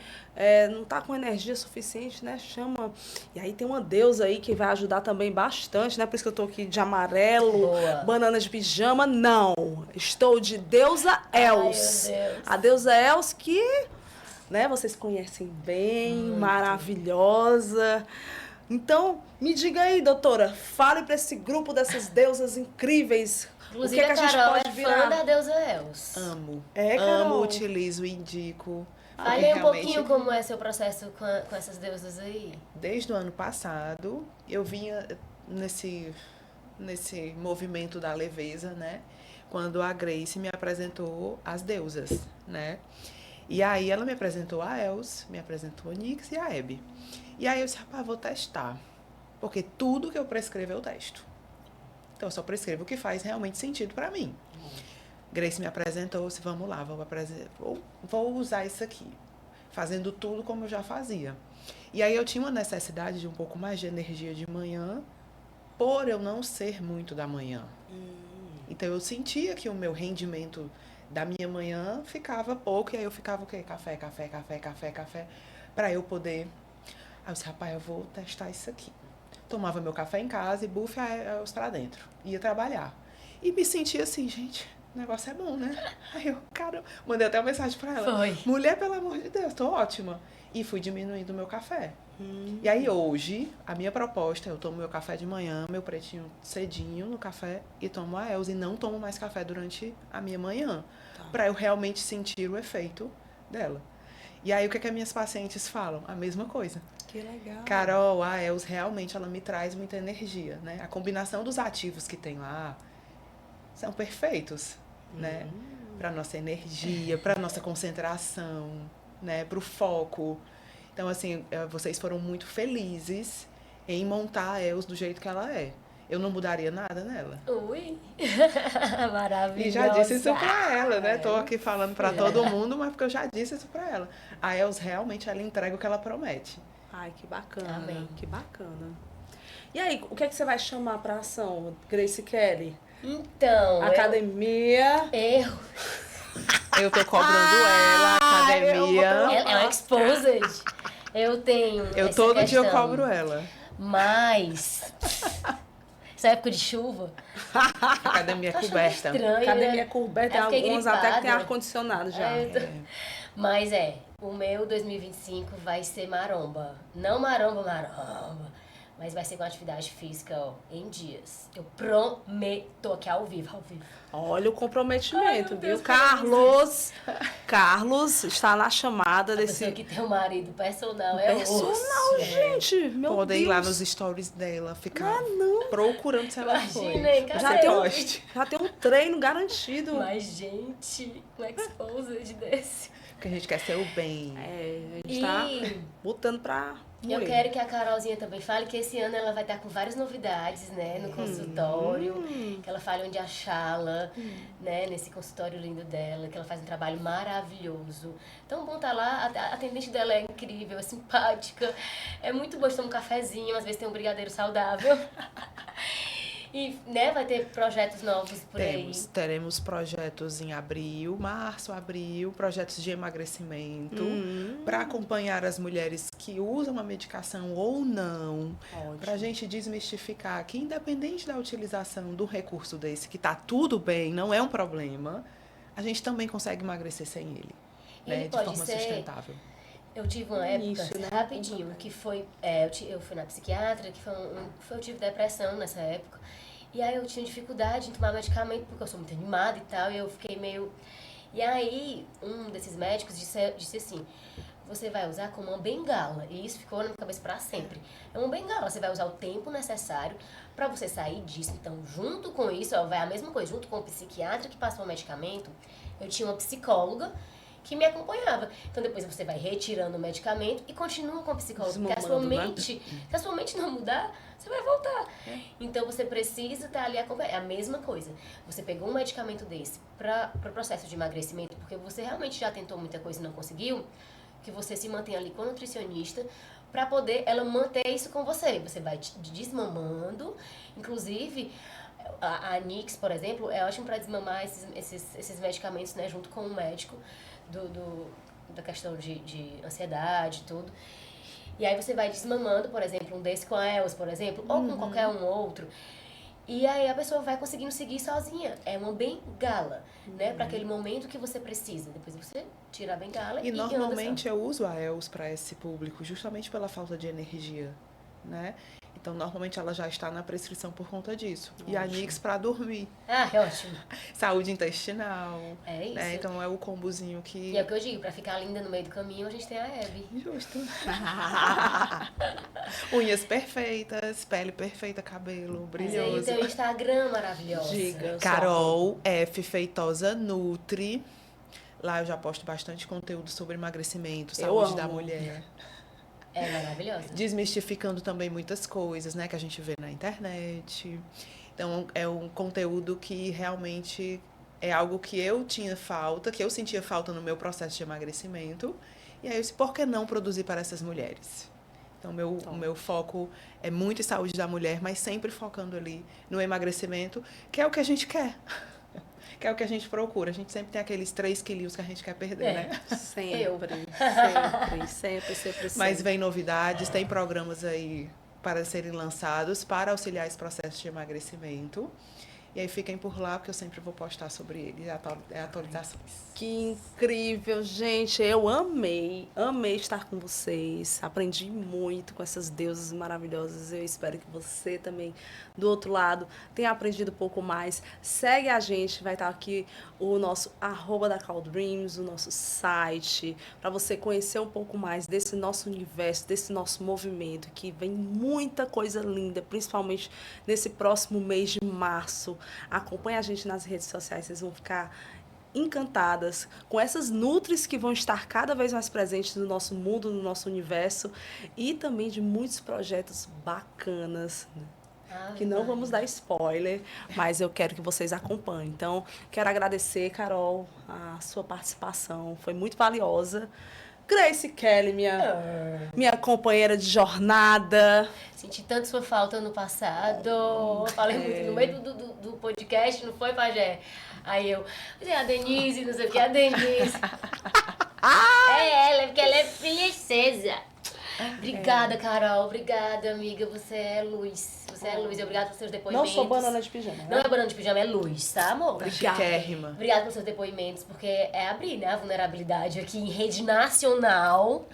Não tá com energia suficiente, né? Chama. E aí tem uma deusa aí que vai ajudar também bastante, né? Por isso que eu tô aqui de amarelo, Boa. banana de pijama. Não. Estou de deusa Els. Ai, meu Deus. A deusa Els que, né, vocês conhecem bem, maravilhosa. Então, me diga aí, doutora, fale para esse grupo dessas deusas incríveis. Inclusive, o que, é que a gente Carol pode é virar? fã da deusa Els. Amo. Carol. Amo, utilizo, indico. Fale Porque um pouquinho realmente, como é seu processo com essas deusas aí. Desde o ano passado, eu vinha nesse movimento da leveza, né? Quando a Grace me apresentou as deusas, né? E aí ela me apresentou a Els, me apresentou a Nix e a Hebe. E aí eu disse, rapaz, vou testar. Porque tudo que eu prescrevo eu testo. Então eu só prescrevo o que faz realmente sentido para mim. Grace me apresentou, disse, vamos lá, vou usar isso aqui. Fazendo tudo como eu já fazia. E aí eu tinha uma necessidade de um pouco mais de energia de manhã, por eu não ser muito da manhã. Então eu sentia que o meu rendimento da minha manhã ficava pouco, e aí eu ficava o quê? Café, para eu poder... Aí eu disse, rapaz, eu vou testar isso aqui. Tomava meu café em casa e bufe a Els pra dentro. Ia trabalhar. E me sentia assim, gente, o negócio é bom, né? Aí eu, cara, mandei até uma mensagem pra ela. Foi. Mulher, pelo amor de Deus, tô ótima. E fui diminuindo o meu café. E aí hoje, a minha proposta, eu tomo meu café de manhã, meu pretinho cedinho no café e tomo a Els. E não tomo mais café durante a minha manhã. Tá. Pra eu realmente sentir o efeito dela. E aí o que as minhas pacientes falam? A mesma coisa. Que legal. Carol, a Els realmente ela me traz muita energia, né? A combinação dos ativos que tem lá são perfeitos, né? Para nossa energia, para nossa concentração, né? Para o foco. Então, assim, vocês foram muito felizes em montar a Els do jeito que ela é. Eu não mudaria nada nela. Ui! Maravilhosa! E já disse isso pra ela, né? Tô aqui falando pra todo mundo, mas porque eu já disse isso pra ela. A Els realmente, ela entrega o que ela promete. Ai, que bacana. Amém. Que bacana. E aí, o que é que você vai chamar pra ação, Grace Kelly? Então, Academia. Eu tô cobrando ela, a academia. É uma exposed. Eu tenho. Eu essa todo dia eu questão. cobro ela. Mas. Essa época de chuva. Academia coberta. Estranho, Academia né? coberta, Eu fiquei alguns até que tem gripada. ar-condicionado já. Mas o meu 2025 vai ser maromba. Não maromba. Mas vai ser com atividade física, ó, em dias. Eu prometo aqui ao vivo. Olha o comprometimento, Ai, meu Deus, viu? Carlos está na chamada A desse pessoa que tem um marido personal é personal, osso. gente. Meu Podem ir Deus. lá nos stories dela, ficar procurando se ela foi. Imaginem, Já cadê tem, eu? já tem um treino garantido. Mas, gente, um exposed desse. Porque a gente quer ser o bem. É, a gente tá E botando pra eu moer. quero que a Carolzinha também fale que esse ano ela vai estar com várias novidades, né, no consultório, que ela fale onde achá-la, né, nesse consultório lindo dela, que ela faz um trabalho maravilhoso. Então, bom tá lá, a atendente dela é incrível, é simpática, é muito boa de tomar um cafezinho, às vezes tem um brigadeiro saudável. E, né, vai ter projetos novos por aí. Teremos projetos em março, abril, projetos de emagrecimento, para acompanhar as mulheres que usam a medicação ou não, para a gente desmistificar que independente da utilização do recurso desse, que tá tudo bem, não é um problema, a gente também consegue emagrecer sem ele, né, de pode forma ser sustentável. Eu tive uma época, Isso, né? rapidinho, que foi... eu fui na psiquiatra, eu tive depressão nessa época. E aí eu tinha dificuldade em tomar medicamento, porque eu sou muito animada e tal, e eu fiquei meio... E aí, um desses médicos disse assim, você vai usar como uma bengala. E isso ficou na minha cabeça pra sempre. É uma bengala, você vai usar o tempo necessário pra você sair disso. Então, junto com isso, ó, vai a mesma coisa, junto com o psiquiatra que passou o medicamento, eu tinha uma psicóloga que me acompanhava. Então, depois você vai retirando o medicamento e continua com a psicóloga. Porque se a sua mente não mudar, você vai voltar. Então, você precisa estar ali acompanhando. É a mesma coisa. Você pegou um medicamento desse para o processo de emagrecimento, porque você realmente já tentou muita coisa e não conseguiu, que você se mantenha ali com a nutricionista para poder ela manter isso com você. Você vai desmamando. Inclusive, a Nix, por exemplo, é ótimo para desmamar esses medicamentos, né, junto com o médico, da questão de ansiedade e tudo. E aí você vai desmamando, por exemplo, um desse com a Els, por exemplo, ou com qualquer um outro. E aí a pessoa vai conseguindo seguir sozinha. É uma bengala, né? Para aquele momento que você precisa. Depois você tira a bengala e normalmente eu uso a Els para esse público justamente pela falta de energia, né? Então, normalmente ela já está na prescrição por conta disso. Ótimo. E a Nix para dormir. Ah, é ótimo. Saúde intestinal. É isso. Né? Então, é o combozinho que... E é o que eu digo, para ficar linda no meio do caminho, a gente tem a Hebe. Justo. Unhas perfeitas, pele perfeita, cabelo brilhoso. E tem o Instagram maravilhoso. Diga. Carol F. Feitosa Nutri. Lá eu já posto bastante conteúdo sobre emagrecimento, saúde da mulher. É maravilhosa. Desmistificando também muitas coisas, né, que a gente vê na internet. Então, é um conteúdo que realmente é algo que eu tinha falta, que eu sentia falta no meu processo de emagrecimento. E aí eu disse, por que não produzir para essas mulheres? Então, o meu foco é muito em saúde da mulher, mas sempre focando ali no emagrecimento, que é o que a gente quer. Que é o que a gente procura. A gente sempre tem aqueles 3 quilinhos que a gente quer perder, né? Sempre. Mas vem novidades, tem programas aí para serem lançados para auxiliar esse processo de emagrecimento. E aí fiquem por lá, porque eu sempre vou postar sobre ele, atualizações. Que incrível, gente. Eu amei estar com vocês. Aprendi muito com essas deusas maravilhosas. Eu espero que você também, do outro lado, tenha aprendido um pouco mais. Segue a gente, vai estar aqui o nosso @DaCalDreams, o nosso site, para você conhecer um pouco mais desse nosso universo, desse nosso movimento, que vem muita coisa linda, principalmente nesse próximo mês de março. Acompanhe a gente nas redes sociais, vocês vão ficar encantadas com essas nutris que vão estar cada vez mais presentes no nosso mundo, no nosso universo, e também de muitos projetos bacanas, né? Que não vamos dar spoiler, mas eu quero que vocês acompanhem. Então, quero agradecer, Carol, a sua participação, foi muito valiosa. Grace Kelly, minha companheira de jornada. Senti tanto sua falta no passado. Falei muito no meio do podcast, não foi, Pajé? Aí eu, a Denise, não sei o que, a Denise. É ela, porque ela é princesa. Obrigada, Carol. Obrigada, amiga. Você é luz. Você é luz. Obrigada pelos seus depoimentos. Não sou banana de pijama, né? Não é banana de pijama, é luz, tá, amor? Obrigada. Obrigada pelos seus depoimentos, porque é abrir, né, a vulnerabilidade aqui em rede nacional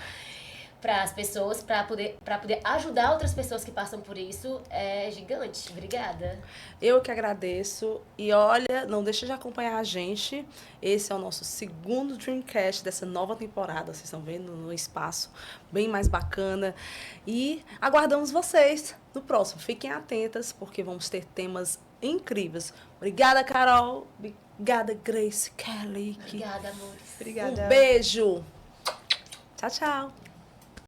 para as pessoas, para poder ajudar outras pessoas que passam por isso, é gigante. Obrigada. Eu que agradeço. E olha, não deixa de acompanhar a gente. Esse é o nosso segundo Dreamcast dessa nova temporada. Vocês estão vendo no espaço bem mais bacana. E aguardamos vocês no próximo. Fiquem atentas, porque vamos ter temas incríveis. Obrigada, Carol. Obrigada, Grace Kelly. Obrigada, amores. Obrigada. Um beijo. Tchau, tchau.